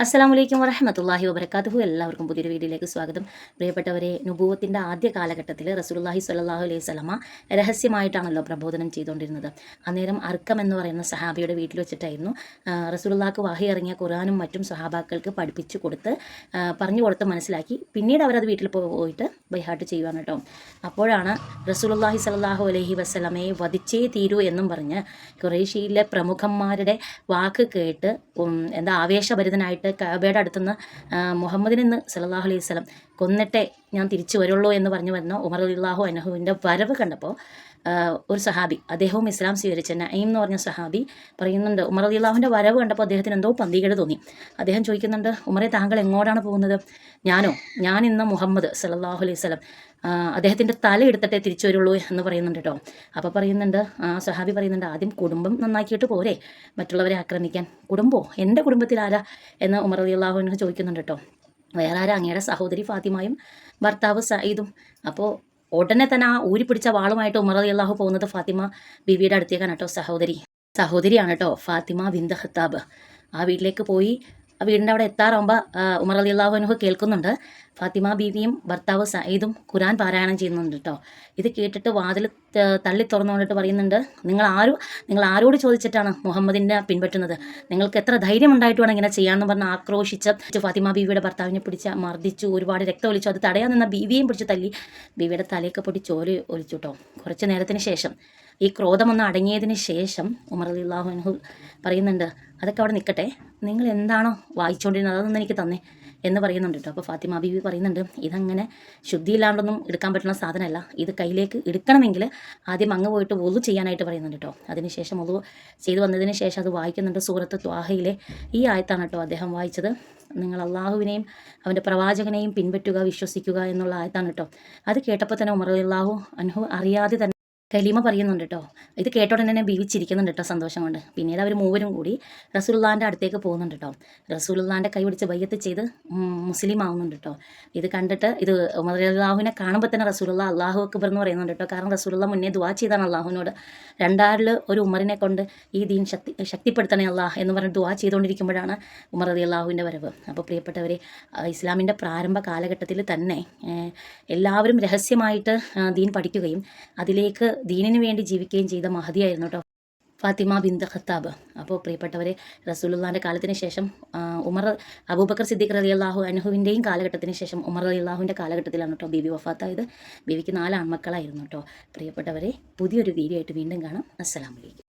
അസ്സലാമു വറഹ്മത്തുള്ളാഹി വബറകാതുഹു. എല്ലാവർക്കും പുതിയൊരു വീഡിയോയിലേക്ക് സ്വാഗതം. പ്രിയപ്പെട്ടവരെ, നുബുവത്തിൻ്റെ ആദ്യ കാലഘട്ടത്തിൽ റസൂലുള്ളാഹി സ്വല്ലല്ലാഹു അലൈഹി വസല്ലമ രഹസ്യമായിട്ടാണല്ലോ പ്രബോധനം ചെയ്തുകൊണ്ടിരുന്നത്. അന്നേരം അർക്കം എന്ന് പറയുന്ന സഹാബിയുടെ വീട്ടിൽ വെച്ചിട്ടായിരുന്നു റസൂലുള്ളാഹിക്ക് വഹി ഇറങ്ങിയ ഖുർആനും മറ്റും സഹാബാക്കൾക്ക് പഠിപ്പിച്ചു കൊടുത്ത് പറഞ്ഞു കൊടുത്ത് മനസ്സിലാക്കി പിന്നീട് അവരത് വീട്ടിൽ പോയിട്ട് ബൈഹാട്ട് ചെയ്യുവാണ് കേട്ടോ. അപ്പോഴാണ് റസൂലുള്ളാഹി സ്വല്ലല്ലാഹു അലൈഹി വസല്ലമയെ വധിച്ചേ തീരൂ എന്നും പറഞ്ഞ് ഖുറൈശിയിലെ പ്രമുഖന്മാരുടെ വാക്ക് കേട്ട് ആവേശഭരിതനായിട്ട് കഅബയുടെ അടുത്തുനിന്ന് മുഹമ്മദിനെ സല്ലല്ലാഹു അലൈഹി വസല്ലം കൊന്നിട്ടേ ഞാൻ തിരിച്ചു വരുള്ളൂ എന്ന് പറഞ്ഞു വരുന്ന ഉമർ റളിയല്ലാഹു അൻഹുവിൻ്റെ വരവ് കണ്ടപ്പോൾ ഒരു സഹാബി, അദ്ദേഹവും ഇസ്ലാം സ്വീകരിച്ച നഈം എന്ന് പറഞ്ഞ സഹാബി പറയുന്നുണ്ട്, ഉമർ റളിയല്ലാഹുവിൻ്റെ വരവ് കണ്ടപ്പോൾ അദ്ദേഹത്തിന് എന്തോ പന്തികേട് തോന്നി. അദ്ദേഹം ചോദിക്കുന്നുണ്ട്, ഉമറെ, താങ്കൾ എങ്ങോട്ടാണ് പോകുന്നത്? ഞാൻ ഇന്ന് മുഹമ്മദ് സല്ലല്ലാഹു അലൈഹി വസല്ലം അദ്ദേഹത്തിൻ്റെ തല എടുത്തിട്ടേ തിരിച്ചു വരുള്ളൂ എന്ന് പറയുന്നുണ്ട് കേട്ടോ. അപ്പോൾ പറയുന്നുണ്ട്, സഹാബി പറയുന്നുണ്ട്, ആദ്യം കുടുംബം നന്നാക്കിയിട്ട് പോരെ മറ്റുള്ളവരെ ആക്രമിക്കാൻ? കുടുംബമോ? എൻ്റെ കുടുംബത്തിൽ ആരാ എന്ന് ഉമർ റളിയല്ലാഹു അൻഹു ചോദിക്കുന്നുണ്ട് കേട്ടോ. വേറെ ആരാ? അങ്ങയുടെ സഹോദരി ഫാത്തിമയും ഭർത്താവ് സഈദും. അപ്പോൾ ഉടനെ തന്നെ ആ ഊരിപ്പിടിച്ച വാളുമായിട്ട് ഉമർ റളിയല്ലാഹു പോകുന്നത് ഫാത്തിമ ബീവിയുടെ അടുത്തേക്കാണ് കേട്ടോ. സഹോദരിയാണ് കേട്ടോ ഫാത്തിമ ബിന്ത് ഖത്താബ്. ആ വീട്ടിലേക്ക് പോയി ആ വീടിൻ്റെ അവിടെ എത്താറാകുമ്പോൾ ഉമർ റളിയല്ലാഹു അൻഹു കേൾക്കുന്നുണ്ട്, ഫാത്തിമ ബീവിയും ഭർത്താവ് സഈദും ഖുർആൻ പാരായണം ചെയ്യുന്നുണ്ട് കേട്ടോ. ഇത് കേട്ടിട്ട് വാതിൽ തള്ളി തുറന്നുകൊണ്ടിട്ട് പറയുന്നുണ്ട്, നിങ്ങൾ ആരോട് ചോദിച്ചിട്ടാണ് മുഹമ്മദിനെ പിൻപറ്റുന്നത്? നിങ്ങൾക്ക് എത്ര ധൈര്യം ഉണ്ടായിട്ടുമാണ് ഇങ്ങനെ ചെയ്യാമെന്ന് പറഞ്ഞ് ആക്രോശിച്ച് ഫാത്തിമ ബീവിയുടെ ഭർത്താവിനെ പിടിച്ച് മർദ്ദിച്ചു, ഒരുപാട് രക്തം ഒലിച്ചു. അത് തടയാൻ നിന്ന ബീവിയെയും പിടിച്ച് തല്ലി. ബീവിയുടെ തലയൊക്കെ പൊട്ടി ചോര ഒലിച്ചു കേട്ടോ. കുറച്ച് നേരത്തിന് ശേഷം ഈ ക്രോധമൊന്ന് അടങ്ങിയതിന് ശേഷം ഉമർ റളിയല്ലാഹു അൻഹു പറയുന്നുണ്ട്, അതൊക്കെ അവിടെ നിൽക്കട്ടെ, നിങ്ങൾ എന്താണോ വായിച്ചുകൊണ്ടിരുന്നത് അതൊന്നും എനിക്ക് തന്നെ എന്ന് പറയുന്നുണ്ട് കേട്ടോ. അപ്പോൾ ഫാത്തിമ ബീവി പറയുന്നുണ്ട്, ഇതങ്ങനെ ശുദ്ധിയില്ലാണ്ടൊന്നും എടുക്കാൻ പറ്റുന്ന സാധനമല്ല, ഇത് കയ്യിലേക്ക് എടുക്കണമെങ്കിൽ ആദ്യം അങ്ങ് പോയിട്ട് വുളു ചെയ്യാനായിട്ട് പറയുന്നുണ്ട് കേട്ടോ. അതിനുശേഷം വുളു ചെയ്തു വന്നതിന് ശേഷം അത് വായിക്കുന്നുണ്ട്. സൂറത്ത് ത്വാഹയിലെ ഈ ആയത്താണ് കേട്ടോ അദ്ദേഹം വായിച്ചത്. നിങ്ങൾ അള്ളാഹുവിനെയും അവൻ്റെ പ്രവാചകനെയും പിൻപറ്റുക, വിശ്വസിക്കുക എന്നുള്ള ആയത്താണ് കേട്ടോ. അത് കേട്ടപ്പോൾ തന്നെ ഉമർ റളിയല്ലാഹു അൻഹു അറിയാതെ തന്നെ കലീമ പറയുന്നുണ്ട് കേട്ടോ. ഇത് കേട്ട ഉടനെ തന്നെ ബീവിച്ചിരിക്കുന്നുണ്ട് കേട്ടോ സന്തോഷം കൊണ്ട്. പിന്നീട് അവർ മൂവരും കൂടി റസൂലുള്ളാഹിൻ്റെ അടുത്തേക്ക് പോകുന്നുണ്ട് കേട്ടോ. റസൂലുള്ളാഹിൻ്റെ കൈ പിടിച്ച് ബയ്യത്ത് ചെയ്ത് മുസ്ലിം ആവുന്നുണ്ട് കേട്ടോ. ഇത് കണ്ടിട്ട് ഉമർ റളിയല്ലാഹുവിനെ കാണുമ്പോൾ തന്നെ റസൂലുള്ളാഹി അല്ലാഹു അക്ബർ എന്ന് പറയുന്നുണ്ട് കേട്ടോ. കാരണം റസൂലുള്ളാഹി മുന്നേ ദുആ ചെയ്താണ് അള്ളാഹുവിനോട്, രണ്ടാരിൽ ഒരു ഉമറിനെ കൊണ്ട് ഈ ദീൻ ശക്തിപ്പെടുത്തണേ അല്ലാഹ് എന്ന് പറഞ്ഞ് ദുആ ചെയ്തുകൊണ്ടിരിക്കുമ്പോഴാണ് ഉമർ റളിയല്ലാഹുവിൻ്റെ വരവ്. അപ്പോൾ പ്രിയപ്പെട്ടവരെ, ഇസ്ലാമിൻ്റെ പ്രാരംഭ കാലഘട്ടത്തിൽ തന്നെ എല്ലാവരും രഹസ്യമായിട്ട് ദീൻ പഠിക്കുകയും അതിലേക്ക് ദീനിനു വേണ്ടി ജീവിക്കുകയും ചെയ്ത മഹദിയായിരുന്നു കേട്ടോ ഫാത്തിമ ബിന്ത് ഖത്താബ്. അപ്പോൾ പ്രിയപ്പെട്ടവരെ, റസൂലുള്ളാഹിൻ്റെ കാലത്തിന് ശേഷം അബൂബക്കർ സിദ്ദീഖ് റളിയല്ലാഹു അൻഹുവിൻ്റെയും കാലഘട്ടത്തിന് ശേഷം ഉമർ റളിയല്ലാഹുവിൻ്റെ കാലഘട്ടത്തിലാണ് കേട്ടോ ബീവി വഫാത്തായത്. ബീവിക്ക് 4 ആൺമക്കളായിരുന്നു കേട്ടോ. പ്രിയപ്പെട്ടവരെ, പുതിയൊരു വീഡിയോ ആയിട്ട് വീണ്ടും കാണാം. അസ്സലാമു അലൈക്കും.